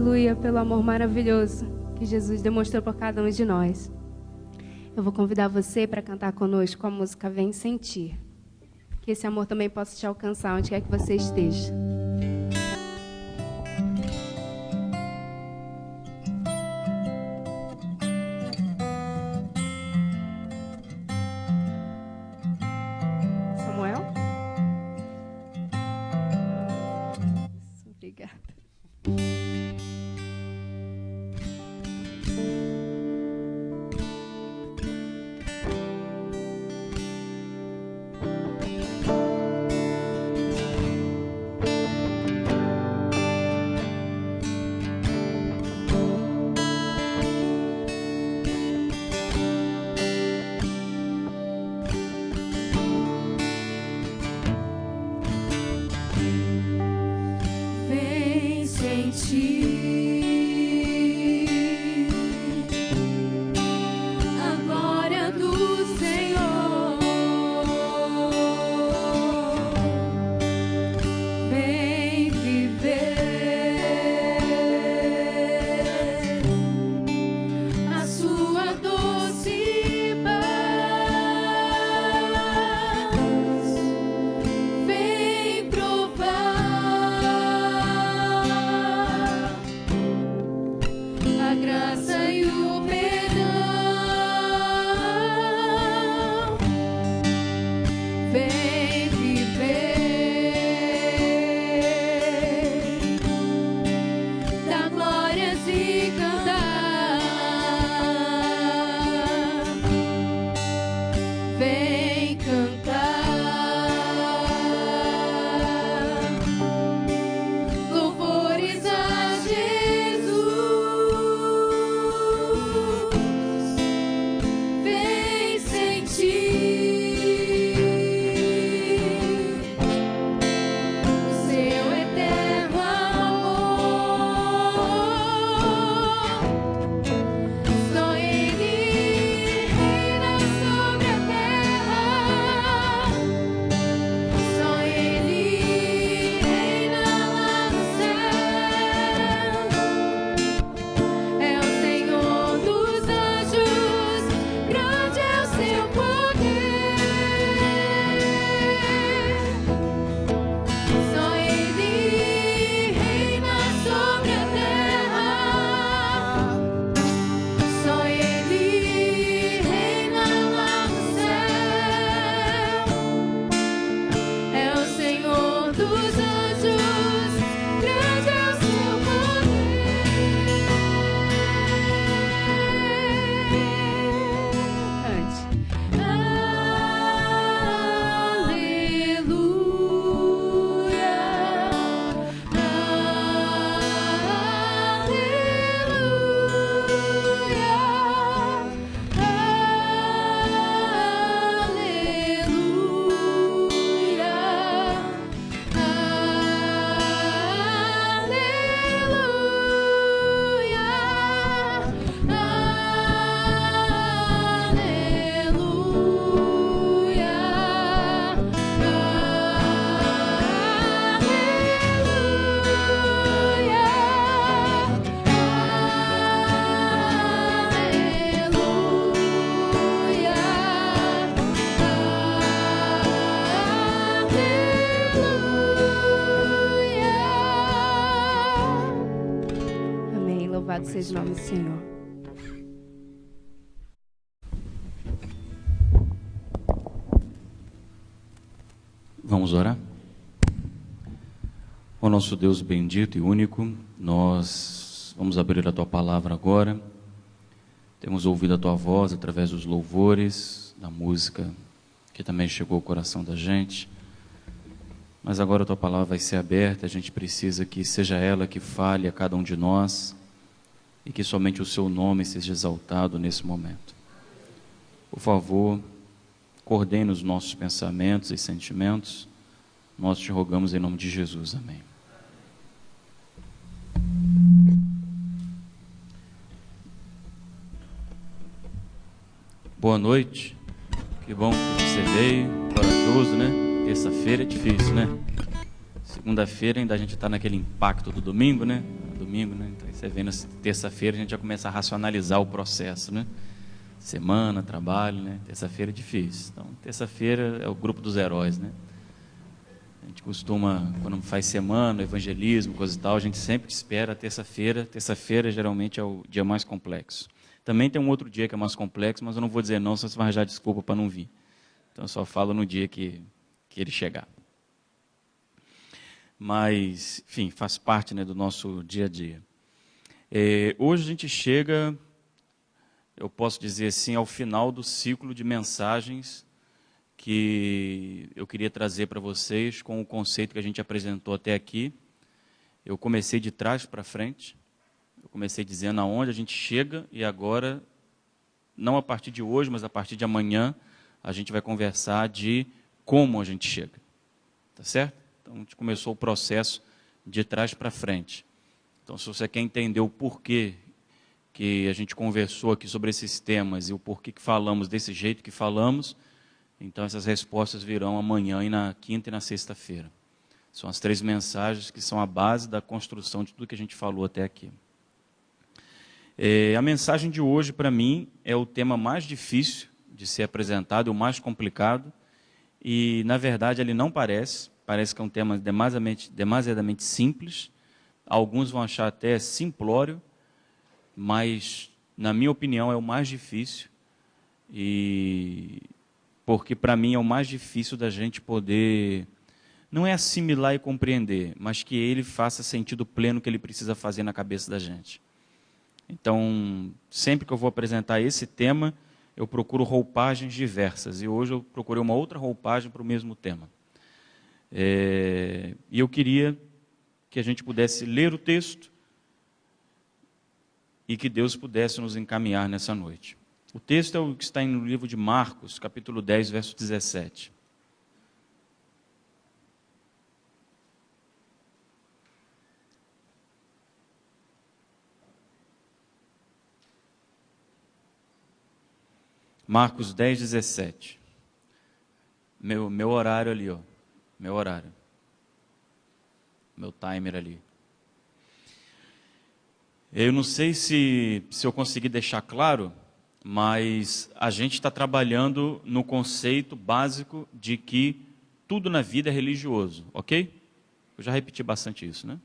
Aleluia, pelo amor maravilhoso que Jesus demonstrou por cada um de nós. Eu vou convidar você para cantar conosco a música Vem Sentir. Que esse amor também possa te alcançar onde quer que você esteja. Samuel? Obrigada. Vem sentir a glória do Senhor. Vem viver a sua doce paz. Vem provar a graça e o perdão. Vem viver da glória e cantar. Vem cantar louvores a Jesus. Vem sentir o seu eterno amor. Só Ele reina sobre a terra. Só Ele reina lá no céu. É o Senhor dos anjos, grande é o seu poder. Só Ele reina sobre a terra. Só Ele reina lá no céu. É o Senhor dos anjos, grande é o seu poder. Cante. Amém. Louvado seja o nome do Senhor. Vamos orar? Ó nosso Deus bendito e único, nós vamos abrir a Tua palavra agora. Temos ouvido a Tua voz através dos louvores, da música que também chegou ao coração da gente. Mas agora a Tua palavra vai ser aberta, a gente precisa que seja ela que fale a cada um de nós e que somente o Seu nome seja exaltado nesse momento. Por favor, coordene os nossos pensamentos e sentimentos. Nós te rogamos em nome de Jesus. Amém. Boa noite. Que bom que você veio, corajoso, né? Terça-feira é difícil, né? Segunda-feira ainda a gente está naquele impacto do domingo, né? domingo, né? Então você vem na terça-feira, a gente já começa a racionalizar o processo, né? Semana, trabalho, né? Terça-feira é difícil. Então, terça-feira é o grupo dos heróis, né? A gente costuma, quando faz semana, evangelismo, coisa e tal, a gente sempre espera a terça-feira. Terça-feira geralmente é o dia mais complexo. Também tem um outro dia que é mais complexo, mas eu não vou dizer não, senão você vai arranjar desculpa para não vir. Então eu só falo no dia que ele chegar. Mas, enfim, faz parte, né, do nosso dia a dia. Hoje a gente chega, eu posso dizer assim, ao final do ciclo de mensagens que eu queria trazer para vocês com o conceito que a gente apresentou até aqui. Eu comecei de trás para frente, eu comecei dizendo aonde a gente chega e agora, não a partir de hoje, mas a partir de amanhã, a gente vai conversar de como a gente chega. Tá certo? Então, a gente começou o processo de trás para frente. Então, se você quer entender o porquê que a gente conversou aqui sobre esses temas e o porquê que falamos desse jeito que falamos, então essas respostas virão amanhã e na quinta e na sexta-feira. São as 3 mensagens que são a base da construção de tudo que a gente falou até aqui. A mensagem de hoje, para mim, é o tema mais difícil de ser apresentado, o mais complicado, e, na verdade, ele não parece que é um tema demasiadamente simples. Alguns vão achar até simplório, mas, na minha opinião, é o mais difícil, porque, para mim, é o mais difícil da gente poder, não é assimilar e compreender, mas que ele faça sentido pleno que ele precisa fazer na cabeça da gente. Então, sempre que eu vou apresentar esse tema, eu procuro roupagens diversas, e hoje eu procurei uma outra roupagem para o mesmo tema. E eu queria que a gente pudesse ler o texto e que Deus pudesse nos encaminhar nessa noite. O texto é o que está no livro de Marcos, capítulo 10, verso 17. Marcos 10, 17. Meu horário ali, ó. Meu horário. Meu timer ali. Eu não sei se eu consegui deixar claro, mas a gente está trabalhando no conceito básico de que tudo na vida é religioso, ok? Eu já repeti bastante isso, né?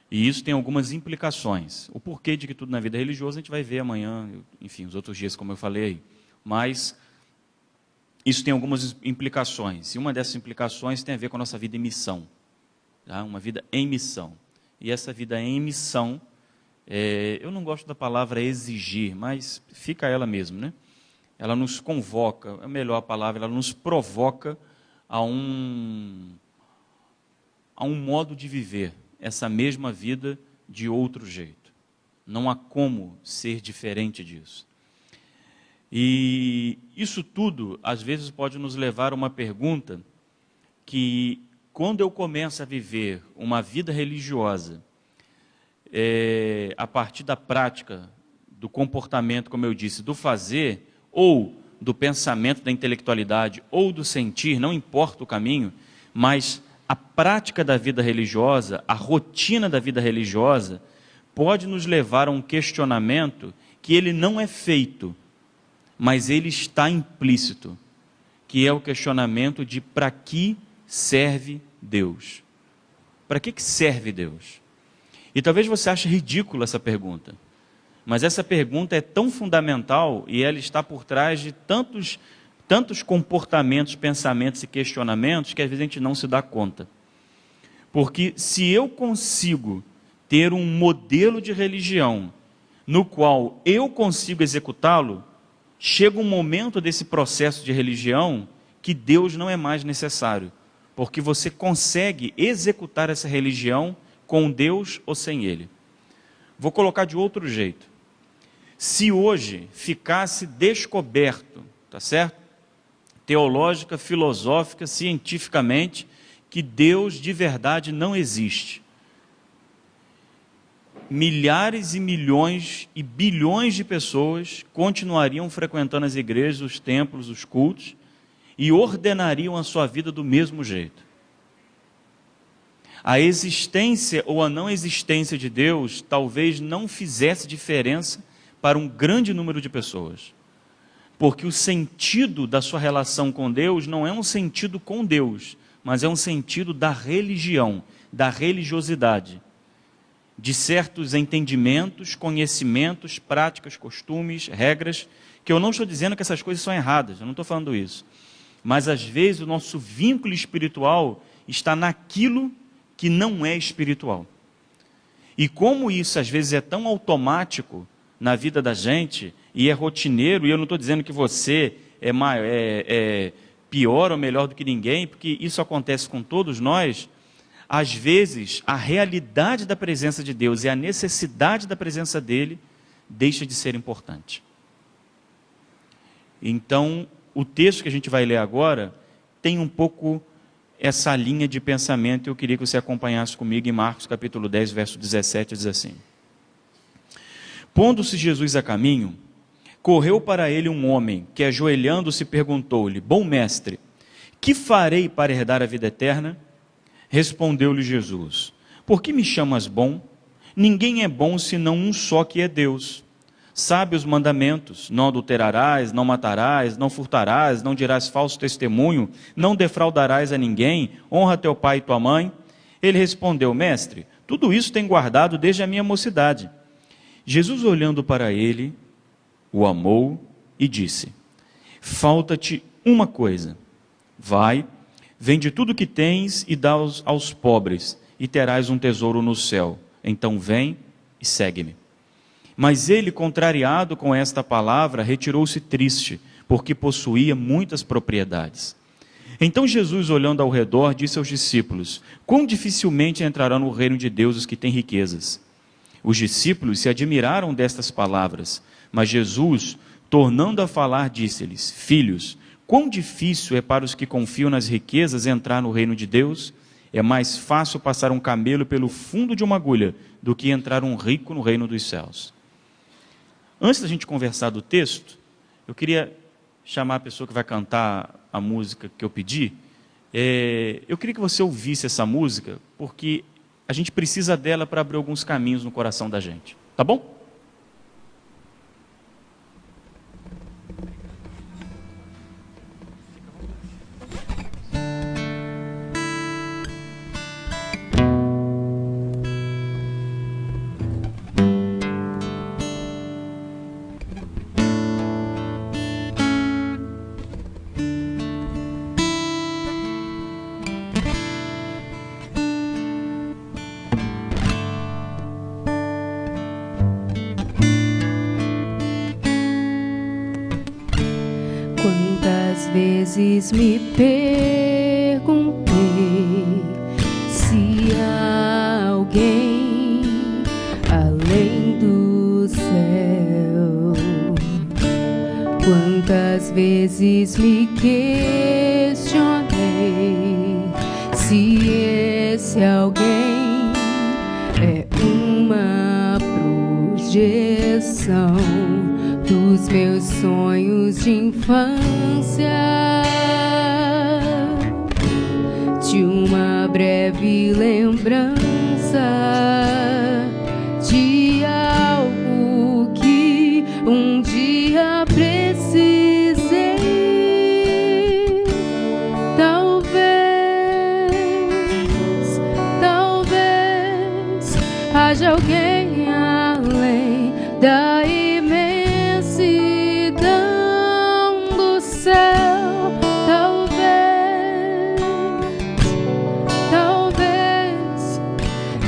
E isso tem algumas implicações. O porquê de que tudo na vida é religioso a gente vai ver amanhã, enfim, os outros dias, como eu falei aí. Mas isso tem algumas implicações. E uma dessas implicações tem a ver com a nossa vida em missão. Tá? Uma vida em missão. E essa vida em missão, eu não gosto da palavra exigir, mas fica ela mesmo, né? Ela nos convoca, é melhor a palavra, ela nos provoca a um modo de viver essa mesma vida de outro jeito. Não há como ser diferente disso. E isso tudo, às vezes, pode nos levar a uma pergunta que, quando eu começo a viver uma vida religiosa, a partir da prática, do comportamento, como eu disse, do fazer, ou do pensamento, da intelectualidade, ou do sentir, não importa o caminho, mas a prática da vida religiosa, a rotina da vida religiosa, pode nos levar a um questionamento que ele não é feito, mas ele está implícito, que é o questionamento de para que serve Deus? Para que serve Deus? E talvez você ache ridícula essa pergunta, mas essa pergunta é tão fundamental e ela está por trás de tantos comportamentos, pensamentos e questionamentos que às vezes a gente não se dá conta. Porque se eu consigo ter um modelo de religião no qual eu consigo executá-lo, chega um momento desse processo de religião que Deus não é mais necessário, porque você consegue executar essa religião com Deus ou sem Ele. Vou colocar de outro jeito. Se hoje ficasse descoberto, tá certo? Teológica, filosófica, cientificamente, que Deus de verdade não existe, milhares e milhões e bilhões de pessoas continuariam frequentando as igrejas, os templos, os cultos e ordenariam a sua vida do mesmo jeito. a existência ou a não existência de Deus talvez não fizesse diferença para um grande número de pessoas. Porque o sentido da sua relação com Deus não é um sentido com Deus, mas é um sentido da religião, da religiosidade, de certos entendimentos, conhecimentos, práticas, costumes, regras, que eu não estou dizendo que essas coisas são erradas, eu não estou falando isso. Mas às vezes o nosso vínculo espiritual está naquilo que não é espiritual. E como isso às vezes é tão automático na vida da gente, e é rotineiro, e eu não estou dizendo que você é pior ou melhor do que ninguém, porque isso acontece com todos nós, às vezes a realidade da presença de Deus e a necessidade da presença dele deixa de ser importante. Então, o texto que a gente vai ler agora tem um pouco essa linha de pensamento, e eu queria que você acompanhasse comigo em Marcos capítulo 10, verso 17, diz assim: Pondo-se Jesus a caminho, correu para ele um homem, que ajoelhando-se perguntou-lhe: Bom mestre, que farei para herdar a vida eterna? Respondeu-lhe Jesus: Por que me chamas bom? Ninguém é bom senão um só, que é Deus. Sabe os mandamentos: não adulterarás, não matarás, não furtarás, não dirás falso testemunho, não defraudarás a ninguém, honra teu pai e tua mãe. Ele respondeu: Mestre, tudo isso tenho guardado desde a minha mocidade. Jesus, olhando para ele, o amou e disse: Falta-te uma coisa. Vai, vende tudo o que tens e dá aos pobres, e terás um tesouro no céu. Então vem e segue-me. Mas ele, contrariado com esta palavra, retirou-se triste, porque possuía muitas propriedades. Então Jesus, olhando ao redor, disse aos discípulos: Quão dificilmente entrarão no reino de Deus os que têm riquezas. Os discípulos se admiraram destas palavras, mas Jesus, tornando a falar, disse-lhes: Filhos, quão difícil é para os que confiam nas riquezas entrar no reino de Deus? É mais fácil passar um camelo pelo fundo de uma agulha do que entrar um rico no reino dos céus. Antes da gente conversar do texto, eu queria chamar a pessoa que vai cantar a música que eu pedi. Eu queria que você ouvisse essa música, porque a gente precisa dela para abrir alguns caminhos no coração da gente. Tá bom? Vezes me perguntei se há alguém além do céu. Quantas vezes me questionei se esse alguém é uma projeção dos meus sonhos de infância, de uma breve lembrança de algo que um dia precisei. Talvez haja alguém além da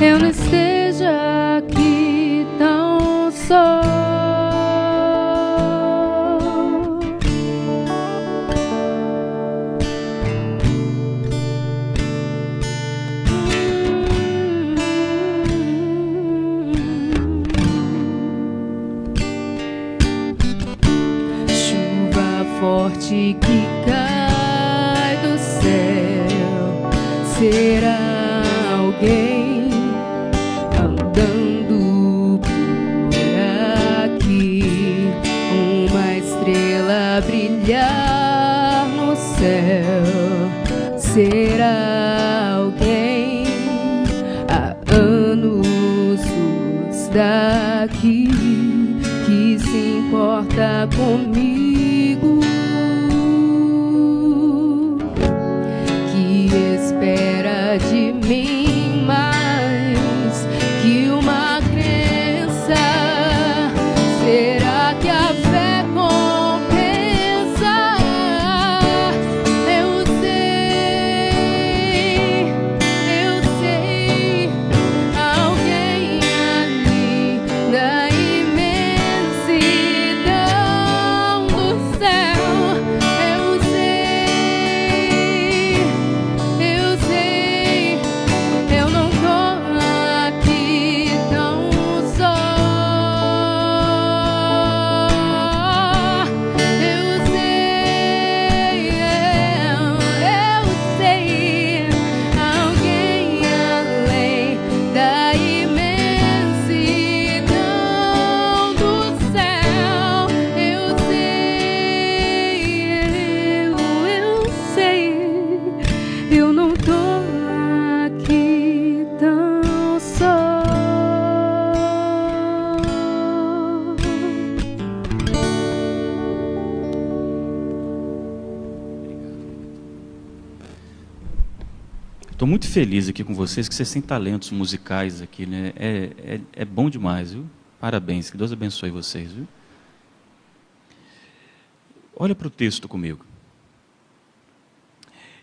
eu não esteja aqui tão só. Chuva forte que cai do céu, será alguém brilhar no céu? Será alguém daqui que se importa comigo, que espera de mim mais que uma crença. Será que a fé compensa? Eu sei, alguém ali na imensidão do céu. Eu sei, eu não tô aqui tão só. Eu sei, alguém além da imensidão do céu. Eu sei, eu não tô aqui tão só. Estou muito feliz aqui com vocês, que vocês têm talentos musicais aqui, né? É bom demais, viu? Parabéns, que Deus abençoe vocês, viu? Olha para o texto comigo.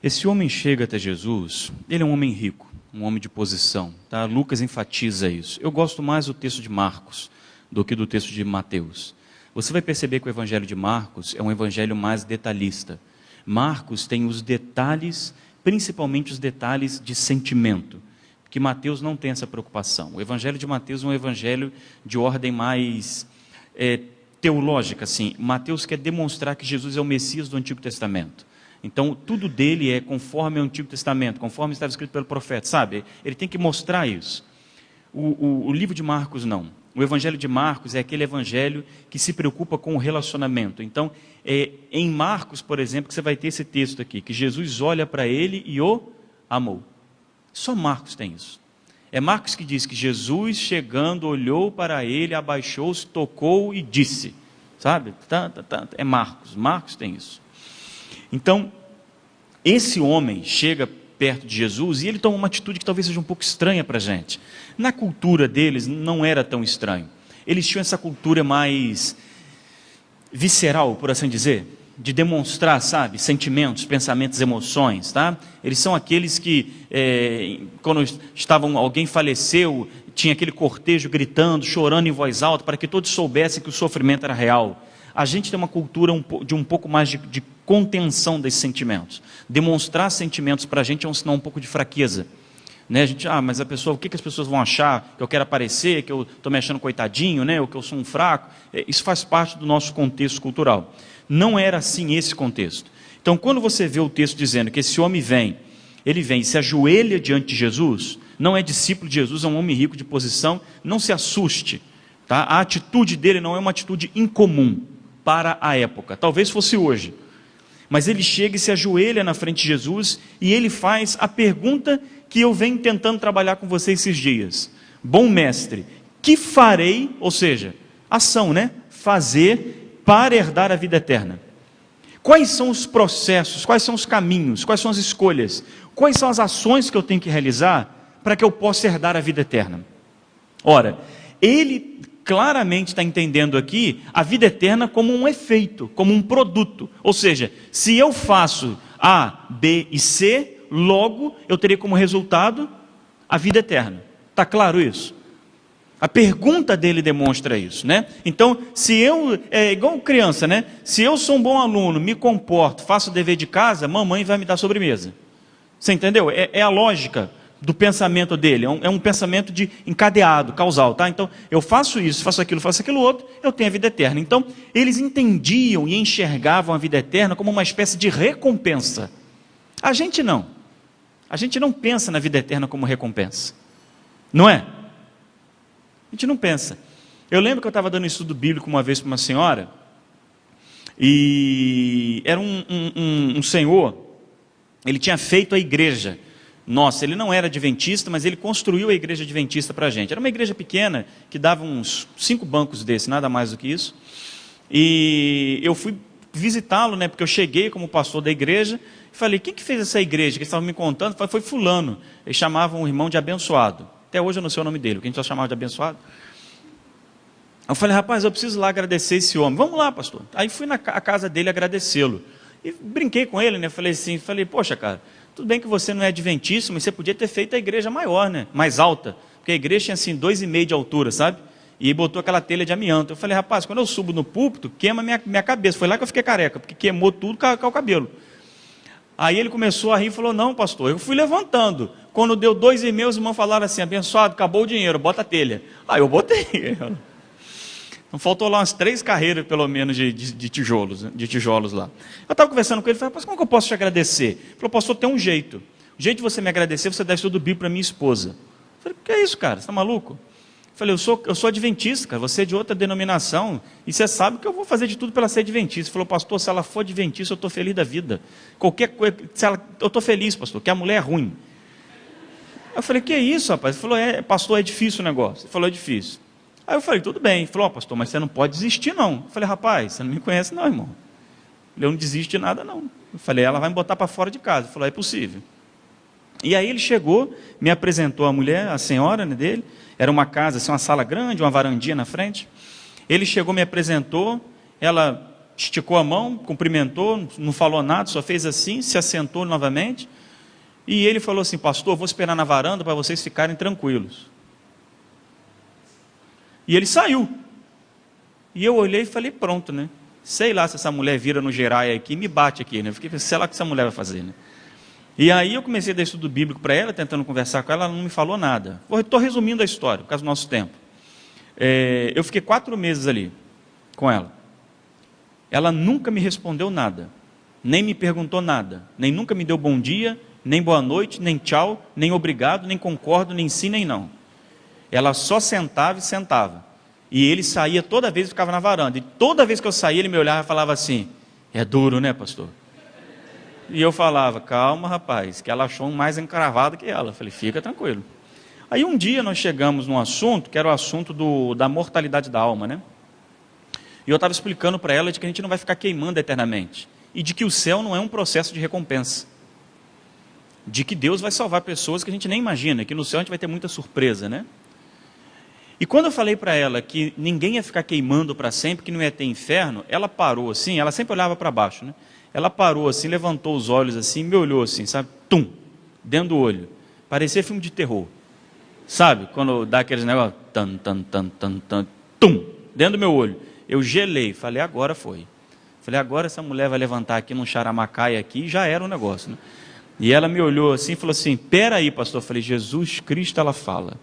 Esse homem chega até Jesus, ele é um homem rico, um homem de posição, tá? Lucas enfatiza isso. Eu gosto mais do texto de Marcos do que do texto de Mateus. Você vai perceber que o evangelho de Marcos é um evangelho mais detalhista. Marcos tem os detalhes, principalmente os detalhes de sentimento, porque Mateus não tem essa preocupação. O evangelho de Mateus é um evangelho de ordem mais teológica, assim. Mateus quer demonstrar que Jesus é o Messias do Antigo Testamento. Então, tudo dele é conforme o Antigo Testamento, conforme estava escrito pelo profeta, sabe? Ele tem que mostrar isso. O livro de Marcos, não. O evangelho de Marcos é aquele evangelho que se preocupa com o relacionamento. Então, em Marcos, por exemplo, que você vai ter esse texto aqui, que Jesus olha para ele e o amou. Só Marcos tem isso. É Marcos que diz que Jesus, chegando, olhou para ele, abaixou-se, tocou e disse. Sabe? É Marcos. Marcos tem isso. Então, esse homem chega perto de Jesus e ele toma uma atitude que talvez seja um pouco estranha para a gente. Na cultura deles não era tão estranho. Eles tinham essa cultura mais visceral, por assim dizer, de demonstrar, sabe, sentimentos, pensamentos, emoções, tá? Eles são aqueles que, quando alguém faleceu, tinha aquele cortejo gritando, chorando em voz alta, para que todos soubessem que o sofrimento era real. A gente tem uma cultura de um pouco mais de contenção desses sentimentos. Demonstrar sentimentos para a gente é um sinal um pouco de fraqueza. Né? A gente, mas a pessoa, o que as pessoas vão achar? Que eu quero aparecer, que eu estou me achando coitadinho, né? Ou que eu sou um fraco? Isso faz parte do nosso contexto cultural. Não era assim esse contexto. Então, quando você vê o texto dizendo que esse homem ele vem e se ajoelha diante de Jesus, não é discípulo de Jesus, é um homem rico de posição, não se assuste. Tá? A atitude dele não é uma atitude incomum para a época, talvez fosse hoje, mas ele chega e se ajoelha na frente de Jesus e ele faz a pergunta que eu venho tentando trabalhar com vocês esses dias. Bom mestre, que farei, ou seja, ação, né? Fazer para herdar a vida eterna. Quais são os processos, quais são os caminhos, quais são as escolhas, quais são as ações que eu tenho que realizar para que eu possa herdar a vida eterna? Ora, ele claramente está entendendo aqui a vida eterna como um efeito, como um produto. Ou seja, se eu faço A, B e C, logo eu terei como resultado a vida eterna. Está claro isso? A pergunta dele demonstra isso, né? Então, se eu, é igual criança, né? Se eu sou um bom aluno, me comporto, faço o dever de casa, mamãe vai me dar sobremesa. Você entendeu? É a lógica do pensamento dele, é um pensamento de encadeado, causal, tá? Então, eu faço isso, faço aquilo outro, eu tenho a vida eterna. Então, eles entendiam e enxergavam a vida eterna como uma espécie de recompensa. A gente não. A gente não pensa na vida eterna como recompensa. Não é? A gente não pensa. Eu lembro que eu estava dando estudo bíblico uma vez para uma senhora, e era um senhor, ele tinha feito a igreja nossa. Ele não era adventista, mas ele construiu a igreja adventista para a gente. Era uma igreja pequena, que dava uns 5 bancos desse, nada mais do que isso. E eu fui visitá-lo, né, porque eu cheguei como pastor da igreja, e falei, quem que fez essa igreja? Que eles estavam me contando, foi fulano. Eles chamavam o irmão de abençoado. Até hoje eu não sei o nome dele, que a gente só chamava de abençoado. Eu falei, rapaz, eu preciso lá agradecer esse homem. Vamos lá, pastor. Aí fui na casa dele agradecê-lo. E brinquei com ele, né? Falei, poxa, cara, tudo bem que você não é adventista, mas você podia ter feito a igreja maior, né? Mais alta. Porque a igreja tinha assim 2,5 de altura, sabe? E botou aquela telha de amianto. Eu falei, rapaz, quando eu subo no púlpito, queima minha cabeça. Foi lá que eu fiquei careca, porque queimou tudo com o cabelo. Aí ele começou a rir e falou, não, pastor, eu fui levantando. Quando deu 2,5, os irmãos falaram assim, abençoado, acabou o dinheiro, bota a telha. Aí eu botei. Então faltou lá umas 3 carreiras, pelo menos, de tijolos lá. Eu estava conversando com ele, falei, mas como que eu posso te agradecer? Ele falou, pastor, tem um jeito. O jeito de você me agradecer, você dá estudo bíblico para minha esposa. Eu falei, o que é isso, cara? Você está maluco? Eu falei, eu sou adventista, cara, você é de outra denominação, e você sabe que eu vou fazer de tudo para ela ser adventista. Ele falou, pastor, se ela for adventista, eu estou feliz da vida. Qualquer coisa, eu estou feliz, pastor, que a mulher é ruim. Eu falei, que é isso, rapaz? Ele falou, pastor, é difícil o negócio. Ele falou, é difícil. Aí eu falei, tudo bem. Ele falou, pastor, mas você não pode desistir, não. Eu falei, rapaz, você não me conhece, não, irmão. Eu não desisto de nada, não. Eu falei, ela vai me botar para fora de casa. Ele falou, é possível. E aí ele chegou, me apresentou a mulher, a senhora, né, dele. Era uma casa, assim, uma sala grande, uma varandinha na frente. Ele chegou, me apresentou, ela esticou a mão, cumprimentou, não falou nada, só fez assim, se assentou novamente. E ele falou assim, pastor, eu vou esperar na varanda para vocês ficarem tranquilos. E ele saiu. E eu olhei e falei, pronto, né? Sei lá se essa mulher vira no Gerai aqui e me bate aqui, né? Fiquei pensando, sei lá o que essa mulher vai fazer, né? E aí eu comecei a dar estudo bíblico para ela, tentando conversar com ela, ela não me falou nada. Estou resumindo a história, por causa do nosso tempo. Eu fiquei 4 meses ali com ela. Ela nunca me respondeu nada, nem me perguntou nada, nem nunca me deu bom dia, nem boa noite, nem tchau, nem obrigado, nem concordo, nem sim, nem não. Ela só sentava e sentava. E ele saía toda vez e ficava na varanda. E toda vez que eu saía, ele me olhava e falava assim, é duro, né, pastor? E eu falava, calma, rapaz, que ela achou um mais encravado que ela. Eu falei, fica tranquilo. Aí um dia nós chegamos num assunto, que era o assunto da mortalidade da alma, né? E eu estava explicando para ela de que a gente não vai ficar queimando eternamente. E de que o céu não é um processo de recompensa. De que Deus vai salvar pessoas que a gente nem imagina, que no céu a gente vai ter muita surpresa, né? E quando eu falei para ela que ninguém ia ficar queimando para sempre, que não ia ter inferno, ela parou assim, ela sempre olhava para baixo, né? Ela parou assim, levantou os olhos assim, me olhou assim, sabe? Tum, dentro do olho. Parecia filme de terror. Sabe? Quando dá aqueles negócios, tan, tan, tan, tan, tan, tum, dentro do meu olho. Eu gelei, falei, agora foi. Falei, agora essa mulher vai levantar aqui num charamacaia aqui e já era o negócio, né? E ela me olhou assim e falou assim, peraí, pastor. Eu falei, Jesus Cristo, ela fala.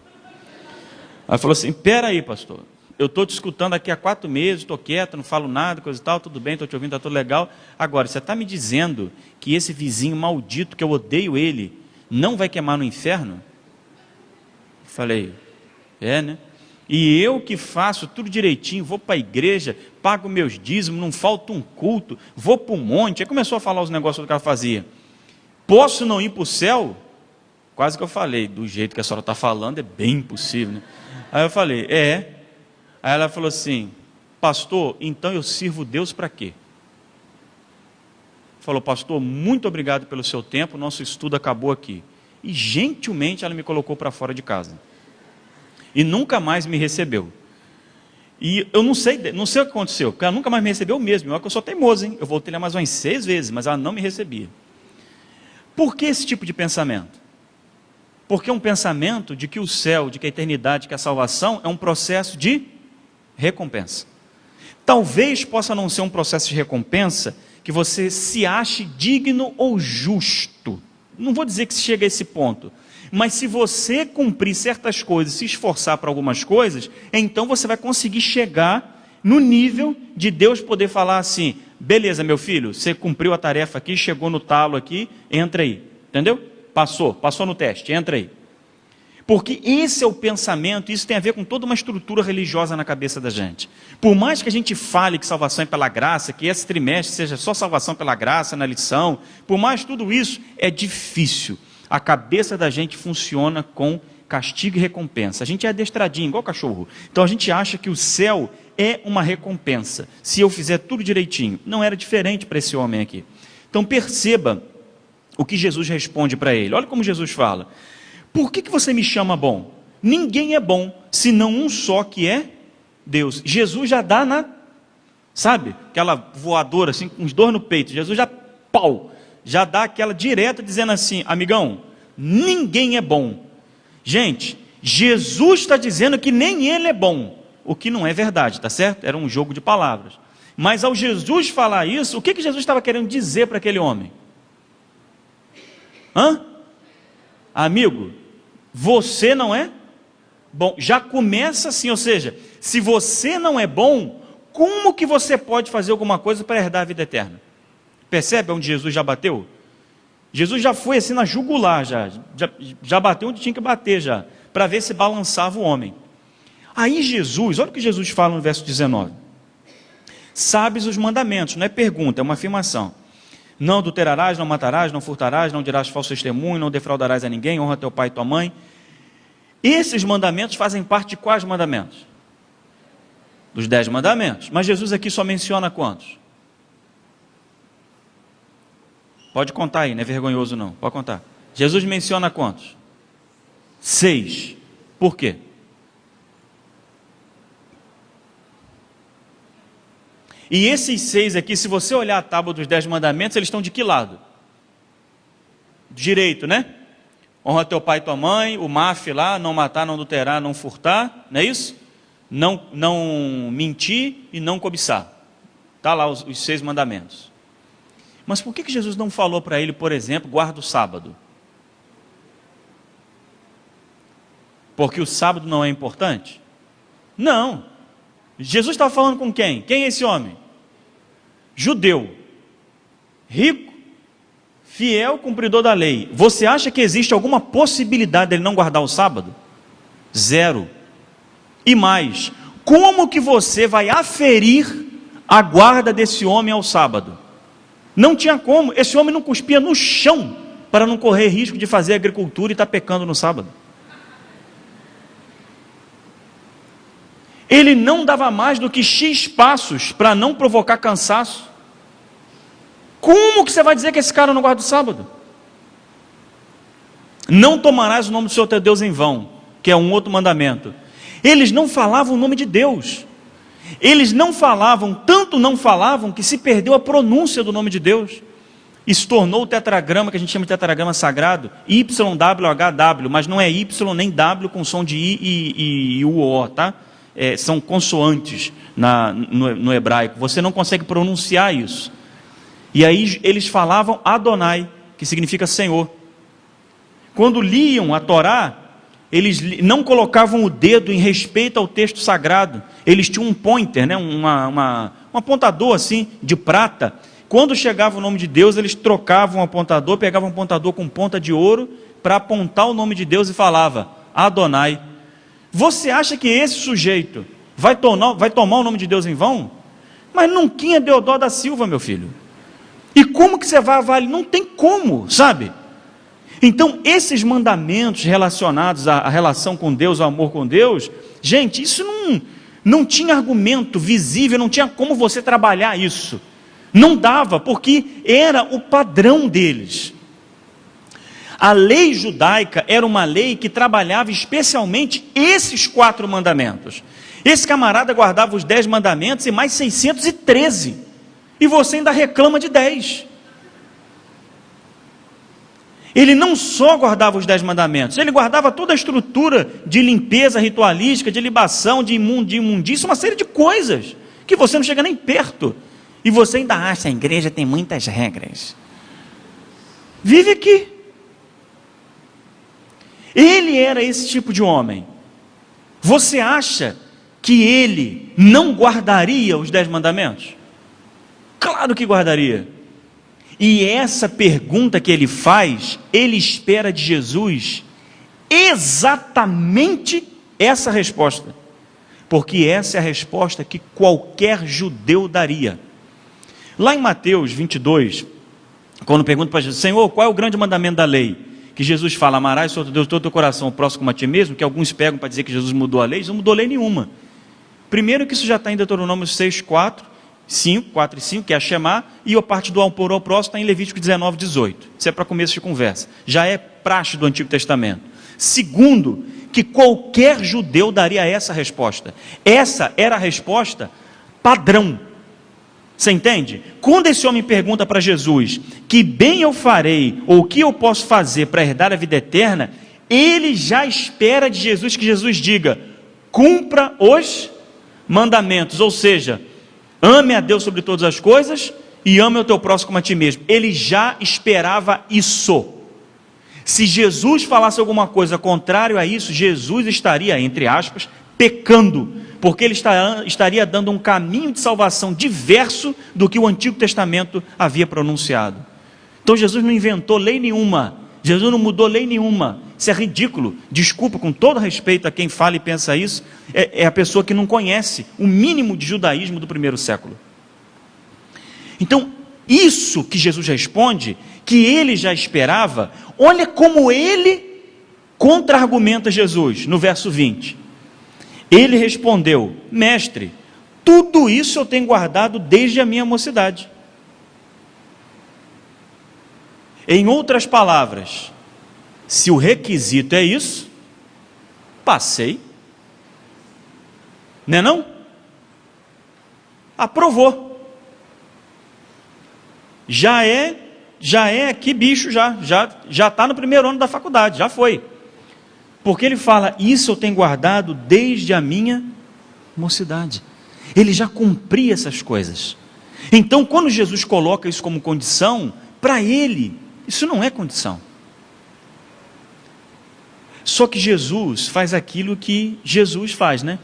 Ela falou assim, peraí, pastor. Eu estou te escutando aqui há 4 meses, estou quieto, não falo nada, coisa e tal, tudo bem, estou te ouvindo, está tudo legal. Agora, você está me dizendo que esse vizinho maldito, que eu odeio ele, não vai queimar no inferno? Falei, né? E eu que faço tudo direitinho, vou para a igreja, pago meus dízimos, não falta um culto, vou para o monte. Aí começou a falar os negócios que ela fazia. Posso não ir para o céu? Quase que eu falei, do jeito que a senhora está falando, é bem impossível, né? Aí eu falei, Aí ela falou assim, pastor, então eu sirvo Deus para quê? Falou, pastor, muito obrigado pelo seu tempo, nosso estudo acabou aqui. E gentilmente ela me colocou para fora de casa. E nunca mais me recebeu. E eu não sei o que aconteceu, porque ela nunca mais me recebeu mesmo. Eu sou teimoso, hein? Eu voltei lá mais umas 6 vezes, mas ela não me recebia. Por que esse tipo de pensamento? Porque é um pensamento de que o céu, de que a eternidade, que a salvação é um processo de recompensa. Talvez possa não ser um processo de recompensa que você se ache digno ou justo. Não vou dizer que chega a esse ponto, mas se você cumprir certas coisas, se esforçar para algumas coisas, então você vai conseguir chegar no nível de Deus poder falar assim, beleza, meu filho, você cumpriu a tarefa aqui, chegou no talo aqui, entra aí, entendeu? Passou no teste, entra aí. Porque esse é o pensamento, isso tem a ver com toda uma estrutura religiosa na cabeça da gente. Por mais que a gente fale que salvação é pela graça, que esse trimestre seja só salvação pela graça na lição, por mais tudo isso, é difícil. a cabeça da gente funciona com castigo e recompensa. A gente é adestradinho, igual cachorro. Então a gente acha que o céu é uma recompensa, se eu fizer tudo direitinho. Não era diferente para esse homem aqui. Então perceba o que Jesus responde para ele. Olha como Jesus fala: por que você me chama bom? Ninguém é bom, senão um só, que é Deus. Jesus já dá sabe, aquela voadora assim, com os dois no peito. Jesus já dá aquela direta, dizendo assim: amigão, ninguém é bom. Gente, Jesus está dizendo que nem ele é bom, o que não é verdade, tá certo? Era um jogo de palavras. Mas ao Jesus falar isso, o que Jesus estava querendo dizer para aquele homem? Amigo, você não é bom. Já começa assim, ou seja, se você não é bom, como que você pode fazer alguma coisa para herdar a vida eterna? Percebe onde Jesus já bateu? Jesus já foi assim na jugular, já bateu onde tinha que bater já, para ver se balançava o homem. Aí Jesus, olha o que Jesus fala no verso 19: sabes os mandamentos, não é pergunta, é uma afirmação. Não adulterarás, não matarás, não furtarás, não dirás falso testemunho, não defraudarás a ninguém, honra teu pai e tua mãe. Esses mandamentos fazem parte de quais mandamentos? Dos 10 mandamentos. Mas Jesus aqui só menciona quantos? Pode contar aí, não é vergonhoso não, pode contar. Jesus menciona quantos? 6. Por quê? E esses 6 aqui, se você olhar a tábua dos 10 mandamentos, eles estão de que lado? Direito, né? Honra teu pai e tua mãe, o MAF lá, não matar, não adulterar, não furtar, não é isso? Não mentir e não cobiçar. Está lá os 6 mandamentos. Mas por que Jesus não falou para ele, por exemplo, guarda o sábado? Porque o sábado não é importante? Não. Jesus estava falando com quem? Quem é esse homem? Judeu, rico, fiel, cumpridor da lei. Você acha que existe alguma possibilidade dele não guardar o sábado? Zero. E mais, como que você vai aferir a guarda desse homem ao sábado? Não tinha como. Esse homem não cuspia no chão para não correr risco de fazer agricultura e estar pecando no sábado. Ele não dava mais do que X passos para não provocar cansaço. Como que você vai dizer que esse cara não guarda o sábado? Não tomarás o nome do Senhor teu Deus em vão, que é um outro mandamento. Eles não falavam o nome de Deus. Eles não falavam, tanto não falavam, que se perdeu a pronúncia do nome de Deus. E se tornou o tetragrama, que a gente chama de tetragrama sagrado, YWHW, mas não é Y nem W com som de I e UO, tá? São consoantes no hebraico, você não consegue pronunciar isso. E aí eles falavam Adonai, que significa Senhor. Quando liam a Torá, eles não colocavam o dedo em respeito ao texto sagrado. Eles tinham um pointer, né? um apontador assim, de prata. Quando chegava o nome de Deus, eles trocavam o apontador, pegavam um apontador com ponta de ouro, para apontar o nome de Deus e falava Adonai. Você acha que esse sujeito vai tomar o nome de Deus em vão? Mas Nunquinha Deodó da Silva, meu filho. E como que você vai avaliar? Não tem como, sabe? Então, esses mandamentos relacionados à relação com Deus, ao amor com Deus, gente, isso não tinha argumento visível, não tinha como você trabalhar isso. Não dava, porque era o padrão deles. A lei judaica era uma lei que trabalhava especialmente esses 4 mandamentos. Esse camarada guardava os 10 mandamentos e mais 613. E você ainda reclama de 10. Ele não só guardava os 10 mandamentos, ele guardava toda a estrutura de limpeza ritualística, de libação, de imundícia, uma série de coisas que você não chega nem perto. E você ainda acha, a igreja tem muitas regras. Vive aqui. Ele era esse tipo de homem. Você acha que ele não guardaria os 10 mandamentos? Claro que guardaria. E essa pergunta que ele faz, ele espera de Jesus exatamente essa resposta. Porque essa é a resposta que qualquer judeu daria. Lá em Mateus 22, quando pergunta para Jesus, Senhor, qual é o grande mandamento da lei? que Jesus fala, amarás o Senhor teu Deus todo o teu coração, o próximo como a ti mesmo, que alguns pegam para dizer que Jesus mudou a lei, Jesus não mudou lei nenhuma. Primeiro que isso já está em Deuteronômio 6, 4 e 5, que é a Shema, e a parte do amor ao próximo está em Levítico 19, 18. Isso é para começo de conversa. Já é praxe do Antigo Testamento. Segundo, que qualquer judeu daria essa resposta. Essa era a resposta padrão. Você entende? Quando esse homem pergunta para Jesus, que bem eu farei, ou o que eu posso fazer para herdar a vida eterna, ele já espera de Jesus que Jesus diga, cumpra os mandamentos, ou seja, ame a Deus sobre todas as coisas e ame o teu próximo como a ti mesmo. Ele já esperava isso. Se Jesus falasse alguma coisa contrário a isso, Jesus estaria, entre aspas, pecando, porque ele estaria dando um caminho de salvação diverso do que o Antigo Testamento havia pronunciado. Então Jesus não inventou lei nenhuma, Jesus não mudou lei nenhuma. Isso é ridículo. Desculpa, com todo respeito a quem fala e pensa isso, é a pessoa que não conhece o mínimo de judaísmo do primeiro século. Então, isso que Jesus responde, que ele já esperava, olha como ele contra-argumenta Jesus, no verso 20. Ele respondeu, mestre, tudo isso eu tenho guardado desde a minha mocidade. Em outras palavras, se o requisito é isso, passei, não é não? Aprovou. Já é aqui bicho, já está no primeiro ano da faculdade, já foi. Porque ele fala, isso eu tenho guardado desde a minha mocidade. Ele já cumpria essas coisas. Então, quando Jesus coloca isso como condição, para ele, isso não é condição. Só que Jesus faz aquilo que Jesus faz, né?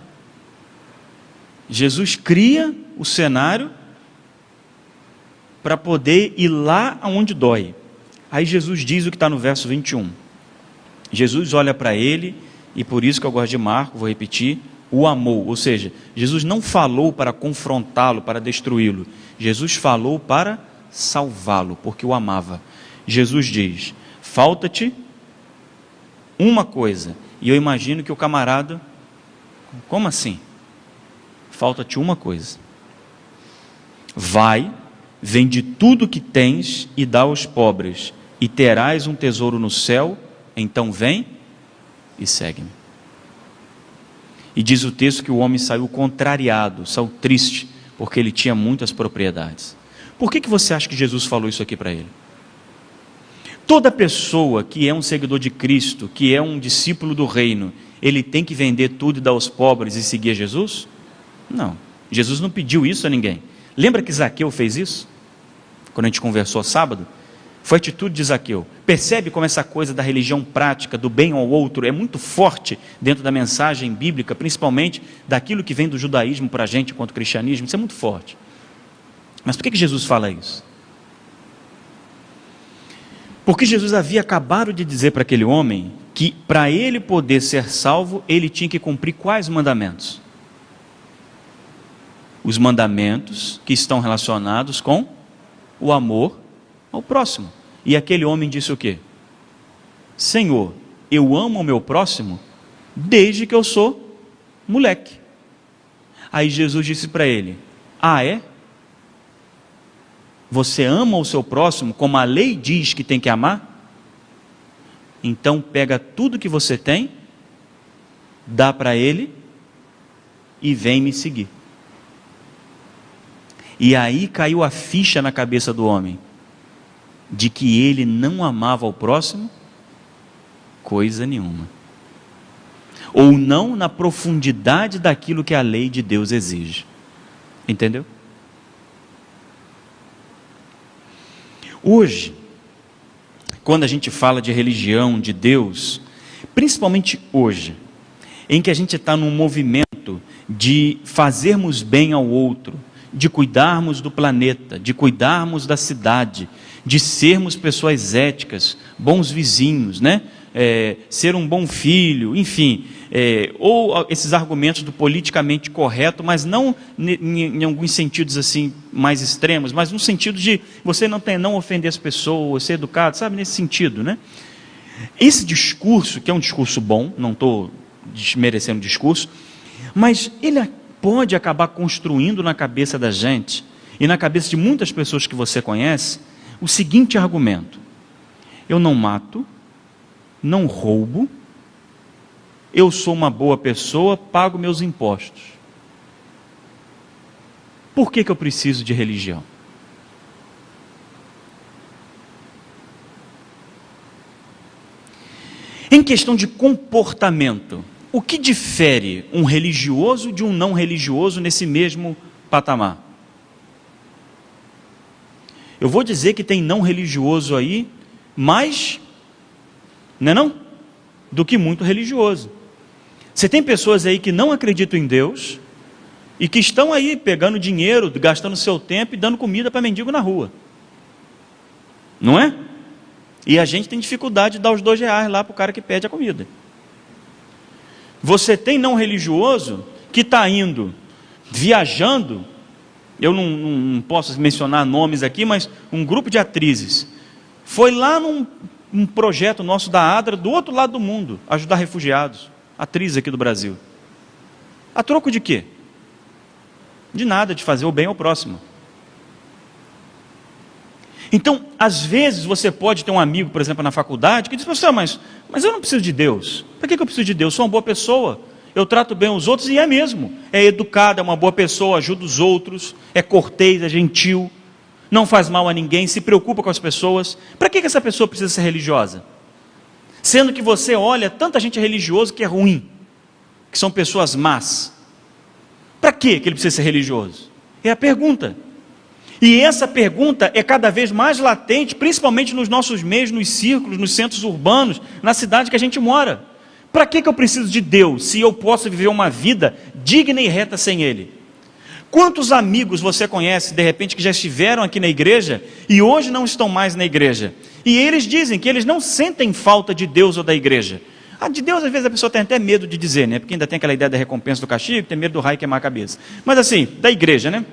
Jesus cria o cenário para poder ir lá aonde dói. Aí Jesus diz o que está no verso 21. Jesus olha para ele, e por isso que eu gosto de Marcos, vou repetir, o amou. Ou seja, Jesus não falou para confrontá-lo, para destruí-lo. Jesus falou para salvá-lo, porque o amava. Jesus diz, falta-te uma coisa. E eu imagino que o camarada, como assim? Falta-te uma coisa. Vai, vende tudo que tens e dá aos pobres, e terás um tesouro no céu, então vem e segue-me. E diz o texto que o homem saiu contrariado, saiu triste, porque ele tinha muitas propriedades. Por que você acha que Jesus falou isso aqui para ele? Toda pessoa que é um seguidor de Cristo, que é um discípulo do reino, ele tem que vender tudo e dar aos pobres e seguir a Jesus? Não, Jesus não pediu isso a ninguém. Lembra que Zaqueu fez isso? Quando a gente conversou sábado? Foi a atitude de Zaqueu. Percebe como essa coisa da religião prática, do bem ao outro, é muito forte dentro da mensagem bíblica, principalmente daquilo que vem do judaísmo para a gente quanto ao cristianismo, isso é muito forte. Mas por que Jesus fala isso? Porque Jesus havia acabado de dizer para aquele homem que para ele poder ser salvo, ele tinha que cumprir quais mandamentos? Os mandamentos que estão relacionados com o amor ao próximo. E aquele homem disse o quê? Senhor, eu amo o meu próximo desde que eu sou moleque. Aí Jesus disse para ele, é? Você ama o seu próximo como a lei diz que tem que amar? Então pega tudo que você tem, dá para ele e vem me seguir. E aí caiu a ficha na cabeça do homem, de que ele não amava o próximo coisa nenhuma, ou não na profundidade daquilo que a lei de Deus exige. Entendeu? Hoje, quando a gente fala de religião, de Deus, principalmente hoje, em que a gente está num movimento de fazermos bem ao outro, de cuidarmos do planeta, de cuidarmos da cidade, de sermos pessoas éticas, bons vizinhos, né? Ser um bom filho, enfim, ou esses argumentos do politicamente correto, mas não em alguns sentidos assim mais extremos, mas no sentido de você não ofender as pessoas, ser educado, sabe, nesse sentido, né? Esse discurso, que é um discurso bom, não estou desmerecendo o discurso, mas ele pode acabar construindo na cabeça da gente, e na cabeça de muitas pessoas que você conhece, o seguinte argumento: eu não mato, não roubo, eu sou uma boa pessoa, pago meus impostos. Por que eu preciso de religião? Em questão de comportamento, o que difere um religioso de um não religioso nesse mesmo patamar? Eu vou dizer que tem não religioso aí, mais, não, do que muito religioso. Você tem pessoas aí que não acreditam em Deus e que estão aí pegando dinheiro, gastando seu tempo e dando comida para mendigo na rua. Não é? E a gente tem dificuldade de dar os R$2 lá para o cara que pede a comida. Você tem não religioso que está indo, viajando, eu não posso mencionar nomes aqui, mas um grupo de atrizes foi lá num projeto nosso da ADRA, do outro lado do mundo, ajudar refugiados, atrizes aqui do Brasil. A troco de quê? De nada, de fazer o bem ao próximo. Então, às vezes você pode ter um amigo, por exemplo, na faculdade, que diz: mas eu não preciso de Deus. Para que eu preciso de Deus? Eu sou uma boa pessoa, eu trato bem os outros, e é mesmo. É educado, é uma boa pessoa, ajuda os outros, é cortês, é gentil, não faz mal a ninguém, se preocupa com as pessoas. Para que essa pessoa precisa ser religiosa? Sendo que você olha, tanta gente religiosa que é ruim, que são pessoas más. Para que ele precisa ser religioso? É a pergunta. E essa pergunta é cada vez mais latente, principalmente nos nossos meios, nos círculos, nos centros urbanos, na cidade que a gente mora. Para que eu preciso de Deus, se eu posso viver uma vida digna e reta sem Ele? Quantos amigos você conhece, de repente, que já estiveram aqui na igreja e hoje não estão mais na igreja? E eles dizem que eles não sentem falta de Deus ou da igreja. De Deus, às vezes, a pessoa tem até medo de dizer, né? Porque ainda tem aquela ideia da recompensa do castigo, tem medo do raio queimar a cabeça. Mas assim, da igreja, né?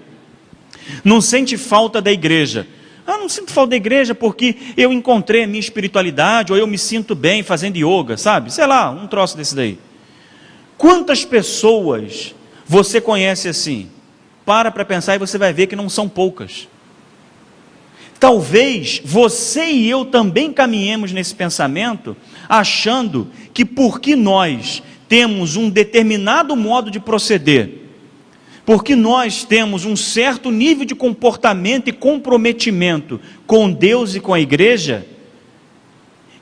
Não sente falta da igreja. Não sinto falta da igreja porque eu encontrei a minha espiritualidade, ou eu me sinto bem fazendo yoga, sabe? Sei lá, um troço desse daí. Quantas pessoas você conhece assim? Para pensar e você vai ver que não são poucas. Talvez você e eu também caminhemos nesse pensamento, achando que porque nós temos um determinado modo de proceder, porque nós temos um certo nível de comportamento e comprometimento com Deus e com a igreja,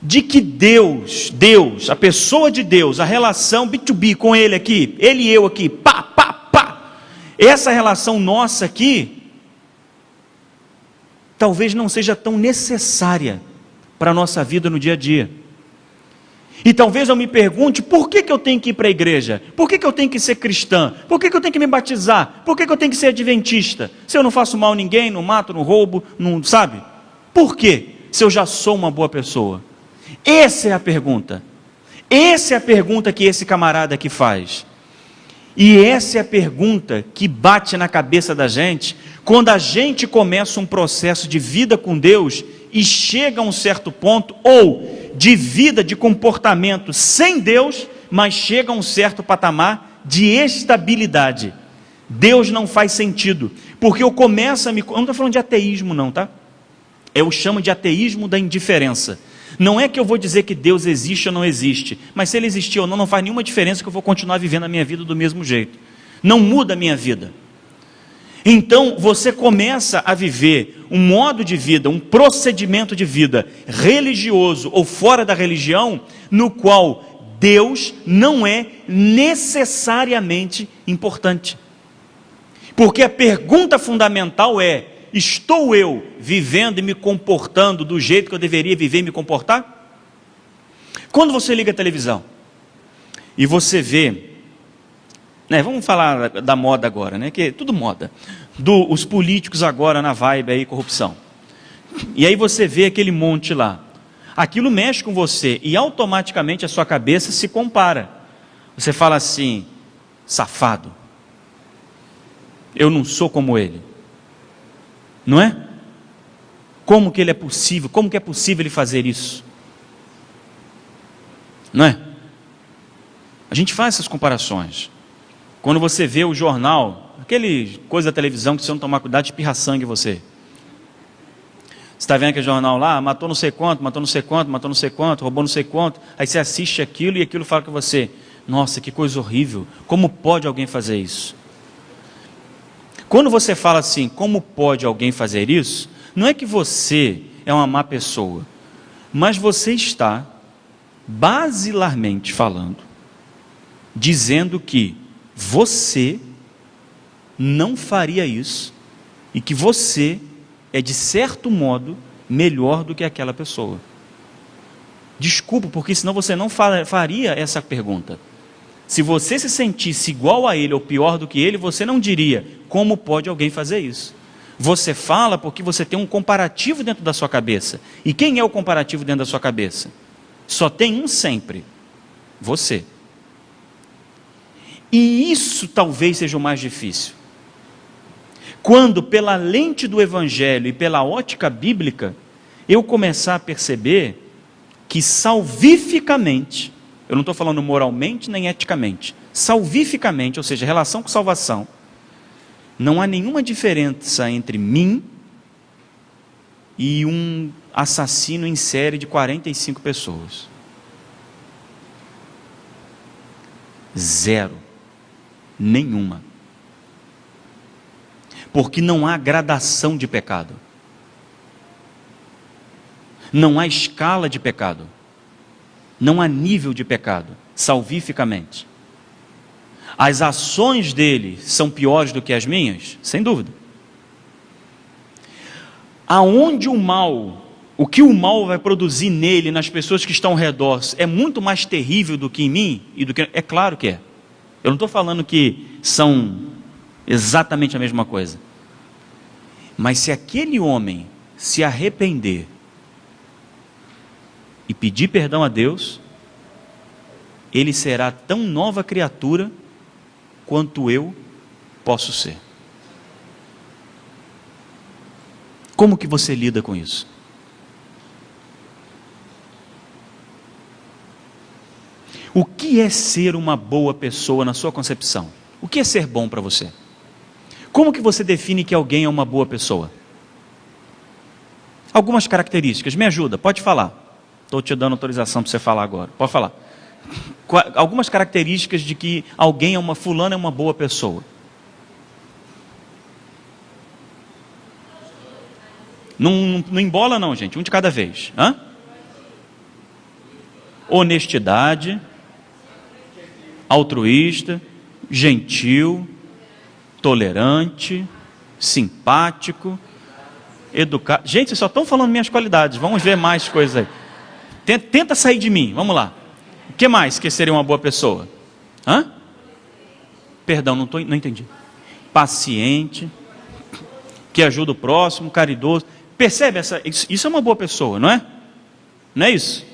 de que Deus, a pessoa de Deus, a relação B2B com Ele aqui, Ele e eu aqui, essa relação nossa aqui, talvez não seja tão necessária para a nossa vida no dia a dia. E talvez eu me pergunte: por que eu tenho que ir para a igreja? Por que eu tenho que ser cristã? Por que eu tenho que me batizar? Por que eu tenho que ser adventista? Se eu não faço mal a ninguém, não mato, não roubo, não sabe? Por quê? Se eu já sou uma boa pessoa. Essa é a pergunta. Essa é a pergunta que esse camarada aqui faz. E essa é a pergunta que bate na cabeça da gente quando a gente começa um processo de vida com Deus e chega a um certo ponto, ou de vida, de comportamento sem Deus, mas chega a um certo patamar de estabilidade. Deus não faz sentido, porque eu começo a me... Eu não estou falando de ateísmo não, tá? Eu chamo de ateísmo da indiferença. Não é que eu vou dizer que Deus existe ou não existe, mas se Ele existir ou não, não faz nenhuma diferença, que eu vou continuar vivendo a minha vida do mesmo jeito. Não muda a minha vida. Então você começa a viver um modo de vida, um procedimento de vida religioso ou fora da religião, no qual Deus não é necessariamente importante. Porque a pergunta fundamental é: estou eu vivendo e me comportando do jeito que eu deveria viver e me comportar? Quando você liga a televisão e você vê, vamos falar da moda agora, que é tudo moda, os políticos agora na vibe aí, corrupção, e aí você vê aquele monte lá, aquilo mexe com você e automaticamente a sua cabeça se compara. Você fala assim: safado, eu não sou como ele. Não é? Como que ele é possível? Como que é possível ele fazer isso? Não é? A gente faz essas comparações. Quando você vê o jornal, aquele coisa da televisão que se você não tomar cuidado, espirra sangue em você. Você está vendo aquele jornal lá, matou não sei quanto, matou não sei quanto, matou não sei quanto, roubou não sei quanto. Aí você assiste aquilo e aquilo fala com você: nossa, que coisa horrível, como pode alguém fazer isso? Quando você fala assim, como pode alguém fazer isso? Não é que você é uma má pessoa, mas você está, basilarmente falando, dizendo que você não faria isso e que você é, de certo modo, melhor do que aquela pessoa. Desculpa, porque senão você não faria essa pergunta. Se você se sentisse igual a ele ou pior do que ele, você não diria: como pode alguém fazer isso? Você fala porque você tem um comparativo dentro da sua cabeça. E quem é o comparativo dentro da sua cabeça? Só tem um sempre: você. E isso talvez seja o mais difícil. Quando, pela lente do Evangelho e pela ótica bíblica, eu começar a perceber que salvificamente, eu não estou falando moralmente nem eticamente, salvificamente, ou seja, relação com salvação, não há nenhuma diferença entre mim e um assassino em série de 45 pessoas. Zero. Nenhuma. Porque não há gradação de pecado. Não há escala de pecado. Não há nível de pecado, salvificamente. As ações dele são piores do que as minhas? Sem dúvida. Aonde o mal, o que o mal vai produzir nele, nas pessoas que estão ao redor, é muito mais terrível do que em mim? É claro que é. Eu não estou falando que são exatamente a mesma coisa. Mas se aquele homem se arrepender e pedir perdão a Deus, ele será tão nova criatura quanto eu posso ser. Como que você lida com isso? O que é ser uma boa pessoa na sua concepção? O que é ser bom para você? Como que você define que alguém é uma boa pessoa? Algumas características, me ajuda, pode falar. Estou te dando autorização para você falar agora, pode falar. Algumas características de que alguém é fulana é uma boa pessoa. Não embola não, gente, um de cada vez. Honestidade, altruísta, gentil, tolerante, simpático, educado. Gente, vocês só estão falando minhas qualidades, vamos ver mais coisas aí. Tenta sair de mim, vamos lá. O que mais que seria uma boa pessoa? Perdão, não entendi. Paciente, que ajuda o próximo, caridoso. Percebe isso é uma boa pessoa, não é? Não é isso?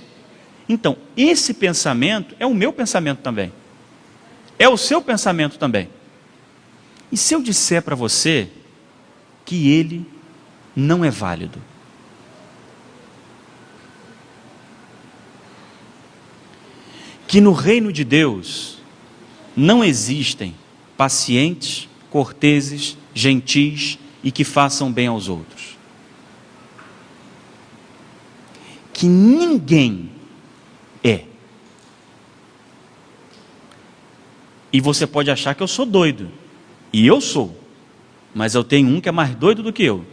Então, esse pensamento é o meu pensamento também. É o seu pensamento também. E se eu disser para você que ele não é válido? Que no reino de Deus não existem pacientes, corteses, gentis e que façam bem aos outros. Que ninguém é. E você pode achar que eu sou doido. E eu sou. Mas eu tenho um que é mais doido do que eu.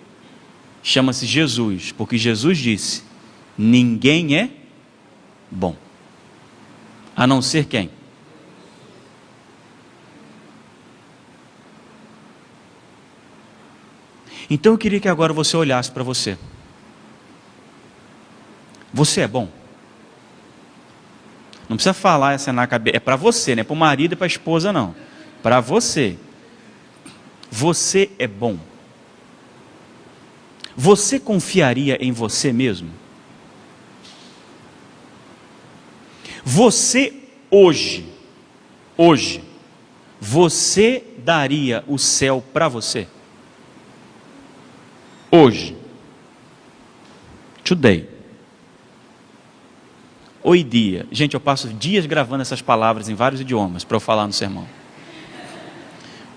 Chama-se Jesus. Porque Jesus disse: ninguém é bom. A não ser quem? Então eu queria que agora você olhasse para você. Você é bom? Não precisa falar essa na cabeça. É para você, não é para o marido e para a esposa, não. Para você. Você é bom. Você confiaria em você mesmo? Você hoje, você daria o céu para você? Hoje. Today. oidia. Gente, eu passo dias gravando essas palavras em vários idiomas para eu falar no sermão.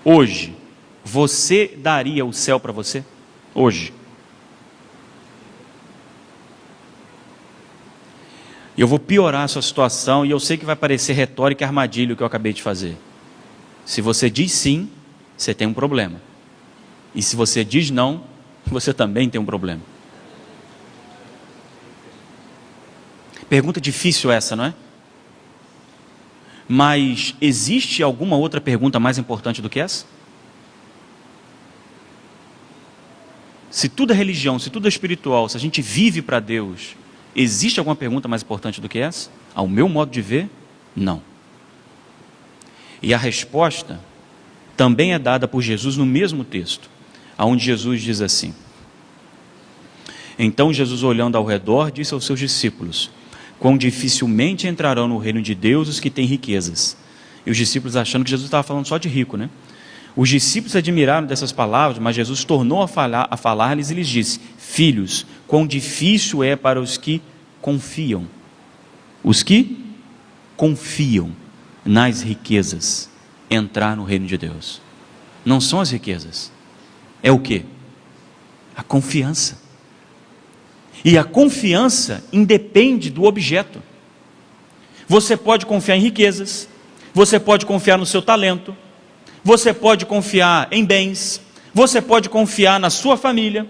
Hoje, você daria o céu para você? Hoje. E eu vou piorar a sua situação, e eu sei que vai parecer retórica e armadilha o que eu acabei de fazer. Se você diz sim, você tem um problema. E se você diz não, você também tem um problema. Pergunta difícil essa, não é? Mas existe alguma outra pergunta mais importante do que essa? Se tudo é religião, se tudo é espiritual, se a gente vive para Deus, existe alguma pergunta mais importante do que essa? Ao meu modo de ver, não. E a resposta também é dada por Jesus no mesmo texto, onde Jesus diz assim: então Jesus, olhando ao redor, disse aos seus discípulos: quão dificilmente entrarão no reino de Deus os que têm riquezas. E os discípulos achando que Jesus estava falando só de rico, né? Os discípulos se admiraram dessas palavras, mas Jesus tornou a falar-lhes e lhes disse: filhos, quão difícil é para os que confiam. Os que confiam nas riquezas entrar no reino de Deus. Não são as riquezas. É o quê? A confiança. E a confiança independe do objeto. Você pode confiar em riquezas, você pode confiar no seu talento, você pode confiar em bens, você pode confiar na sua família,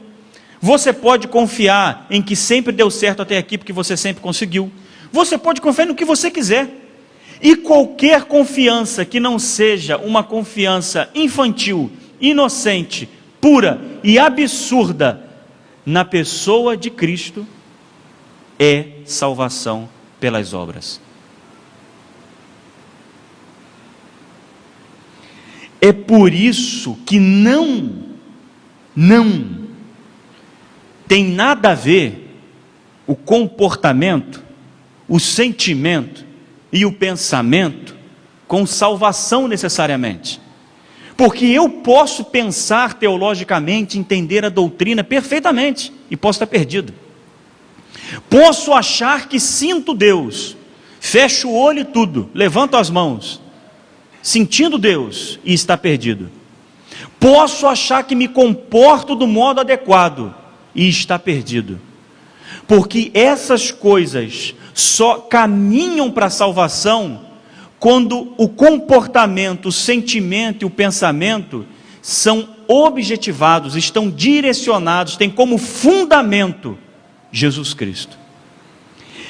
você pode confiar em que sempre deu certo até aqui porque você sempre conseguiu, você pode confiar no que você quiser. E qualquer confiança que não seja uma confiança infantil, inocente, pura e absurda na pessoa de Cristo, é salvação pelas obras. É por isso que não tem nada a ver o comportamento, o sentimento e o pensamento com salvação necessariamente. Porque eu posso pensar teologicamente, entender a doutrina perfeitamente e posso estar perdido. Posso achar que sinto Deus, fecho o olho e tudo, levanto as mãos, sentindo Deus e está perdido. Posso achar que me comporto do modo adequado e está perdido. Porque essas coisas só caminham para a salvação quando o comportamento, o sentimento e o pensamento são objetivados, estão direcionados, têm como fundamento Jesus Cristo.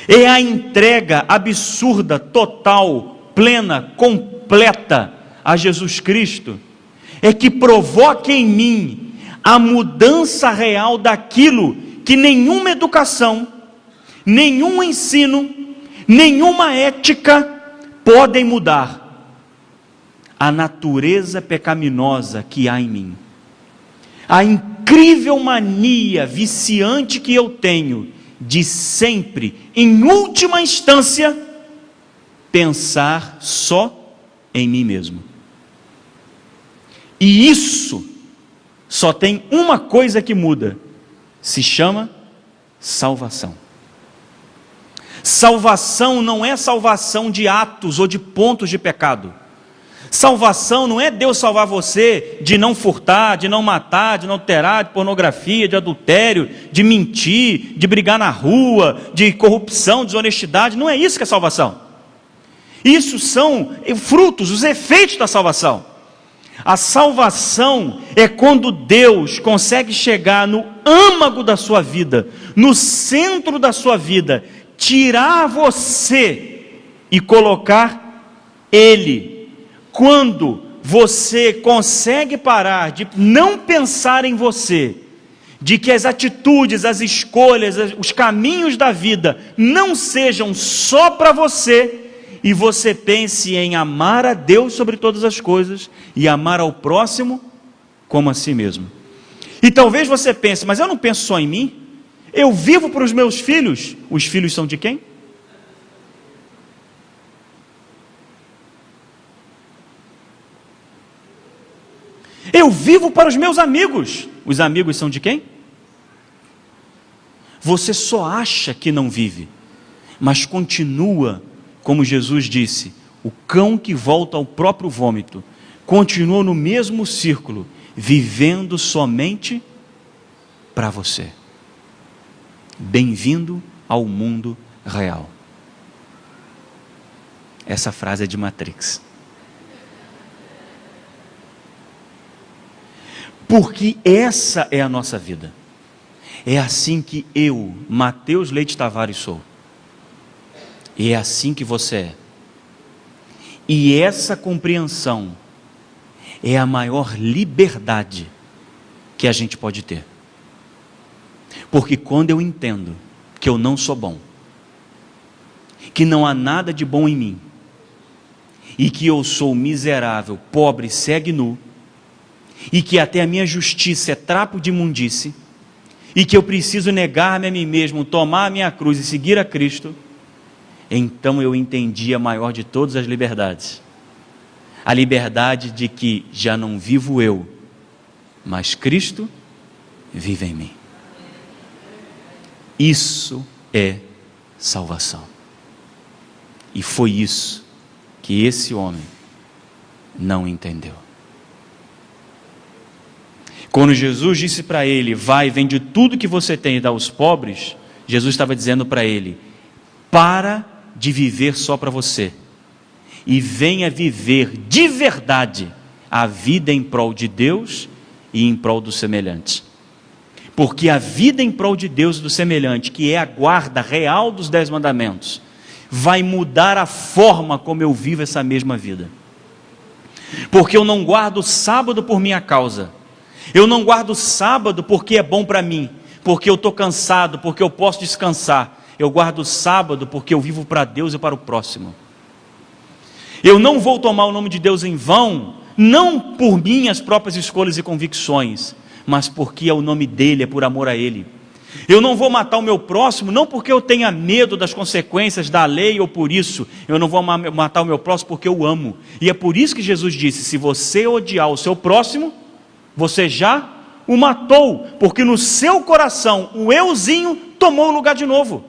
É a entrega absurda, total, plena, completa a Jesus Cristo, é que provoca em mim a mudança real daquilo que nenhuma educação, nenhum ensino, nenhuma ética podem mudar: a natureza pecaminosa que há em mim, a incrível mania viciante que eu tenho de sempre, em última instância, pensar só em mim mesmo. E isso só tem uma coisa que muda, se chama salvação. Salvação não é salvação de atos ou de pontos de pecado. Salvação não é Deus salvar você de não furtar, de não matar, de não adulterar, de pornografia, de adultério, de mentir, de brigar na rua, de corrupção, desonestidade. Não é isso que é salvação. Isso são frutos, os efeitos da salvação. A salvação é quando Deus consegue chegar no âmago da sua vida, no centro da sua vida, tirar você e colocar Ele. Quando você consegue parar de não pensar em você, de que as atitudes, as escolhas, os caminhos da vida não sejam só para você, e você pense em amar a Deus sobre todas as coisas e amar ao próximo como a si mesmo. E talvez você pense: mas eu não penso só em mim, eu vivo para os meus filhos. Os filhos são de quem? Eu vivo para os meus amigos. Os amigos são de quem? Você só acha que não vive. mas continua, como Jesus disse, o cão que volta ao próprio vômito, continua no mesmo círculo, vivendo somente para você. Bem-vindo ao mundo real. Essa frase é de Matrix. Porque essa é a nossa vida. É assim que eu, Mateus Leite Tavares, sou. E é assim que você é. E essa compreensão é a maior liberdade que a gente pode ter. Porque quando eu entendo que eu não sou bom, que não há nada de bom em mim, e que eu sou miserável, pobre, cego e nu, e que até a minha justiça é trapo de imundície, e que eu preciso negar-me a mim mesmo, tomar a minha cruz e seguir a Cristo, então eu entendi a maior de todas as liberdades. A liberdade de que já não vivo eu, mas Cristo vive em mim. Isso é salvação. E foi isso que esse homem não entendeu. Quando Jesus disse para ele, vai, vende tudo que você tem e dá aos pobres, Jesus estava dizendo para ele, para de viver só para você e venha viver de verdade a vida em prol de Deus e em prol do semelhante. Porque a vida em prol de Deus e do semelhante, que é a guarda real dos 10 mandamentos, vai mudar a forma como eu vivo essa mesma vida. Porque eu não guardo o sábado por minha causa, eu não guardo o sábado porque é bom para mim, porque eu estou cansado, porque eu posso descansar. Eu guardo o sábado porque eu vivo para Deus e para o próximo. Eu não vou tomar o nome de Deus em vão, não por minhas próprias escolhas e convicções, mas porque é o nome dele, é por amor a ele. Eu não vou matar o meu próximo, não porque eu tenha medo das consequências da lei ou por isso. Eu não vou matar o meu próximo porque eu amo. E é por isso que Jesus disse, se você odiar o seu próximo, você já o matou, porque no seu coração o euzinho tomou o lugar de novo.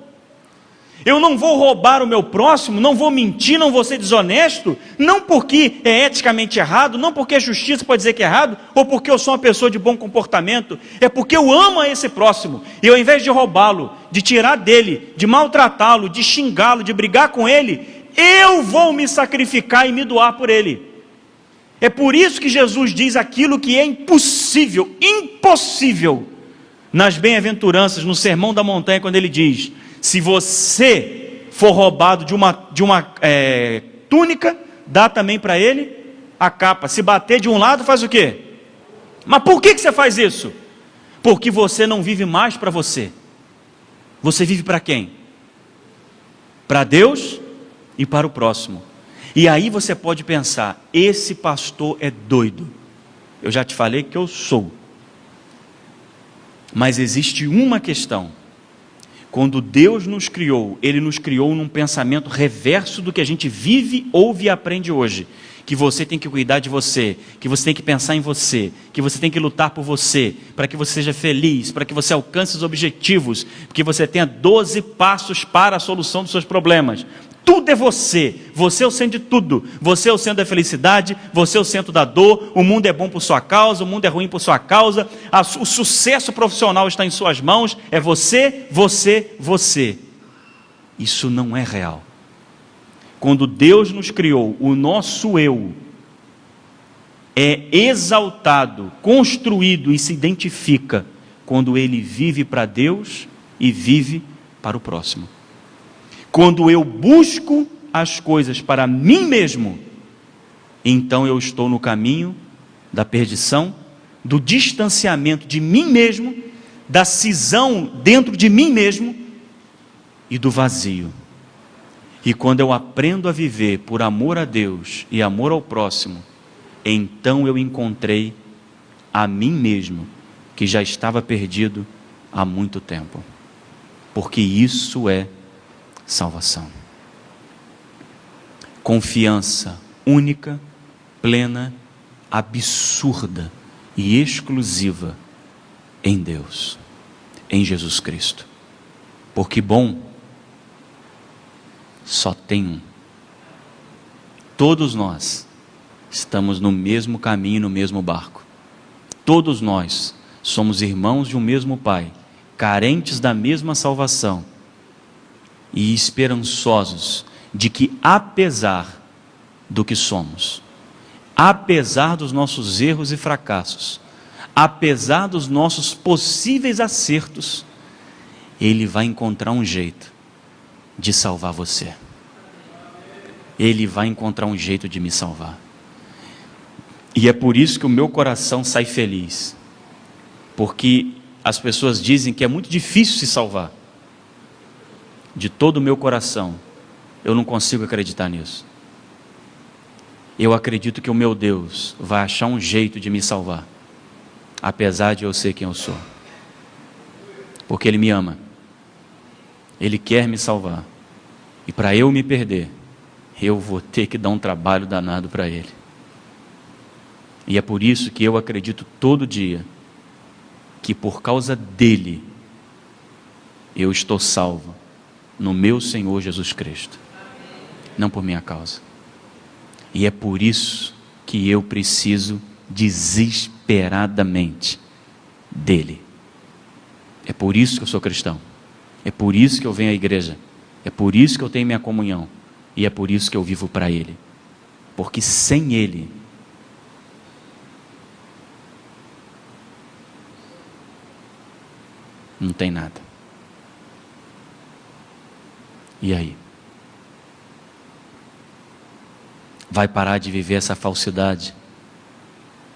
Eu não vou roubar o meu próximo, não vou mentir, não vou ser desonesto, não porque é eticamente errado, não porque a justiça pode dizer que é errado, ou porque eu sou uma pessoa de bom comportamento, é porque eu amo a esse próximo, e ao invés de roubá-lo, de tirar dele, de maltratá-lo, de xingá-lo, de brigar com ele, eu vou me sacrificar e me doar por ele. É por isso que Jesus diz aquilo que é impossível, nas bem-aventuranças, no Sermão da Montanha, quando ele diz, se você for roubado de uma túnica, dá também para ele a capa. Se bater de um lado, faz o quê? Mas por que você faz isso? Porque você não vive mais para você. Você vive para quem? Para Deus e para o próximo. E aí você pode pensar, esse pastor é doido. Eu já te falei que eu sou. Mas existe uma questão. Quando Deus nos criou, Ele nos criou num pensamento reverso do que a gente vive, ouve e aprende hoje. Que você tem que cuidar de você, que você tem que pensar em você, que você tem que lutar por você, para que você seja feliz, para que você alcance os objetivos, que você tenha 12 passos para a solução dos seus problemas. Tudo é você é o centro de tudo, você é o centro da felicidade, você é o centro da dor, o mundo é bom por sua causa, o mundo é ruim por sua causa, o sucesso profissional está em suas mãos, é você. Isso não é real. Quando Deus nos criou, o nosso eu é exaltado, construído e se identifica quando ele vive para Deus e vive para o próximo. Quando eu busco as coisas para mim mesmo, então eu estou no caminho da perdição, do distanciamento de mim mesmo, da cisão dentro de mim mesmo e do vazio. E quando eu aprendo a viver por amor a Deus e amor ao próximo, então eu encontrei a mim mesmo, que já estava perdido há muito tempo. Porque isso é salvação. Confiança única, plena, absurda e exclusiva em Deus, em Jesus Cristo. Porque bom só tem um. Todos nós estamos no mesmo caminho, no mesmo barco. Todos nós somos irmãos de um mesmo Pai, carentes da mesma salvação e esperançosos de que, apesar do que somos, apesar dos nossos erros e fracassos, apesar dos nossos possíveis acertos, Ele vai encontrar um jeito de salvar você. Ele vai encontrar um jeito de me salvar. E é por isso que o meu coração sai feliz, porque as pessoas dizem que é muito difícil se salvar. De todo o meu coração, eu não consigo acreditar nisso. Eu acredito que o meu Deus vai achar um jeito de me salvar, apesar de eu ser quem eu sou, porque Ele me ama, Ele quer me salvar, e para eu me perder, eu vou ter que dar um trabalho danado para Ele. E é por isso que eu acredito todo dia que por causa dEle eu estou salvo no meu Senhor Jesus Cristo, não por minha causa. E é por isso que eu preciso desesperadamente dEle. É por isso que eu sou cristão, é por isso que eu venho à igreja, é por isso que eu tenho minha comunhão, e é por isso que eu vivo para Ele, porque sem Ele não tem nada. E aí? Vai parar de viver essa falsidade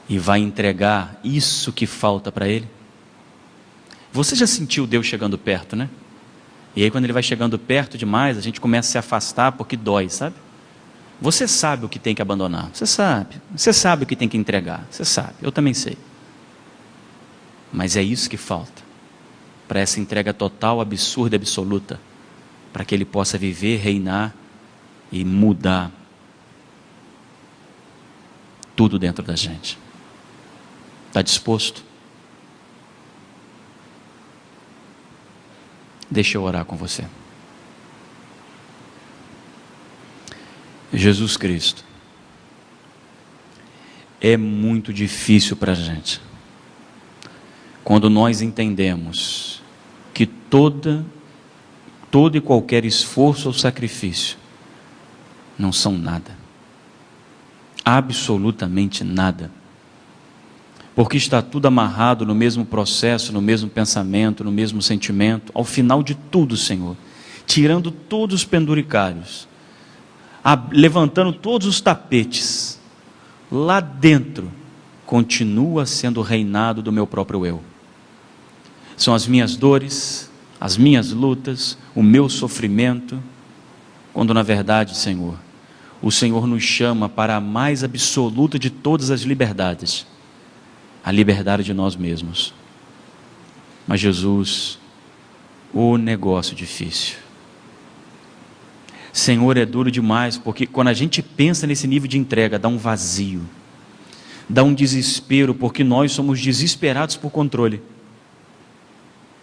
e vai entregar isso que falta para Ele? Você já sentiu Deus chegando perto, né? E aí quando Ele vai chegando perto demais, a gente começa a se afastar porque dói, sabe? Você sabe o que tem que abandonar, você sabe o que tem que entregar, você sabe, eu também sei. Mas é isso que falta, para essa entrega total, absurda e absoluta, para que Ele possa viver, reinar e mudar tudo dentro da gente. Está disposto? Deixa eu orar com você. Jesus Cristo, é muito difícil para a gente quando nós entendemos que todo e qualquer esforço ou sacrifício não são nada, absolutamente nada, porque está tudo amarrado no mesmo processo, no mesmo pensamento, no mesmo sentimento. Ao final de tudo, Senhor, tirando todos os penduricários, levantando todos os tapetes, lá dentro continua sendo reinado do meu próprio eu. São as minhas dores, as minhas lutas, o meu sofrimento, quando na verdade, Senhor, o Senhor nos chama para a mais absoluta de todas as liberdades, a liberdade de nós mesmos. Mas Jesus, o negócio difícil. Senhor, é duro demais, porque quando a gente pensa nesse nível de entrega, dá um vazio, dá um desespero, porque nós somos desesperados por controle.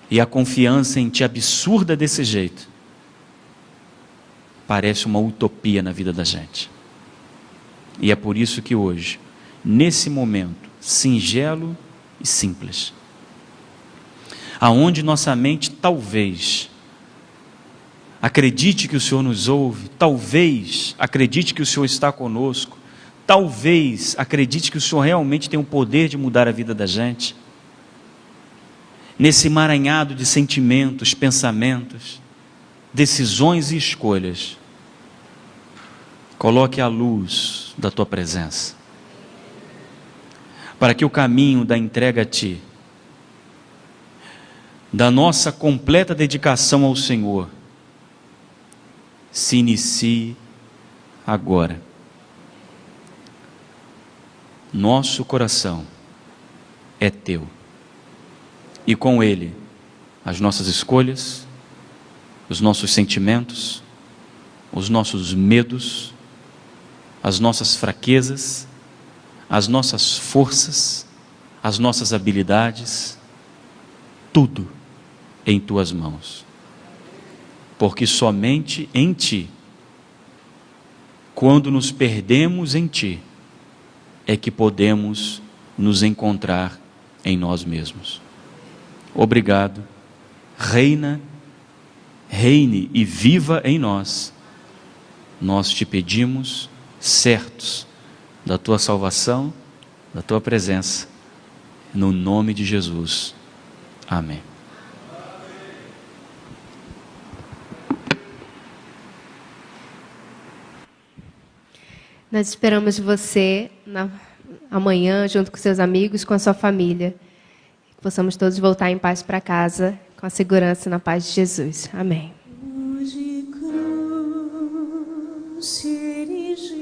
E a confiança em Ti absurda desse jeito, parece uma utopia na vida da gente. E é por isso que hoje, nesse momento singelo e simples, aonde nossa mente talvez acredite que o Senhor nos ouve, talvez acredite que o Senhor está conosco, talvez acredite que o Senhor realmente tem o poder de mudar a vida da gente, nesse emaranhado de sentimentos, pensamentos, decisões e escolhas, coloque a luz da Tua presença, para que o caminho da entrega a Ti, da nossa completa dedicação ao Senhor, se inicie agora. Nosso coração é Teu, e com ele as nossas escolhas, os nossos sentimentos, os nossos medos, as nossas fraquezas, as nossas forças, as nossas habilidades, tudo em Tuas mãos, porque somente em Ti quando nos perdemos em Ti, é que podemos nos encontrar em nós mesmos. Obrigado. Reine e viva em nós. Nós te pedimos, certos da Tua salvação, da Tua presença, no nome de Jesus. Amém. Nós esperamos você amanhã, junto com seus amigos, com a sua família. Que possamos todos voltar em paz para casa, com a segurança e na paz de Jesus. Amém. Hoje cruz se erigiu,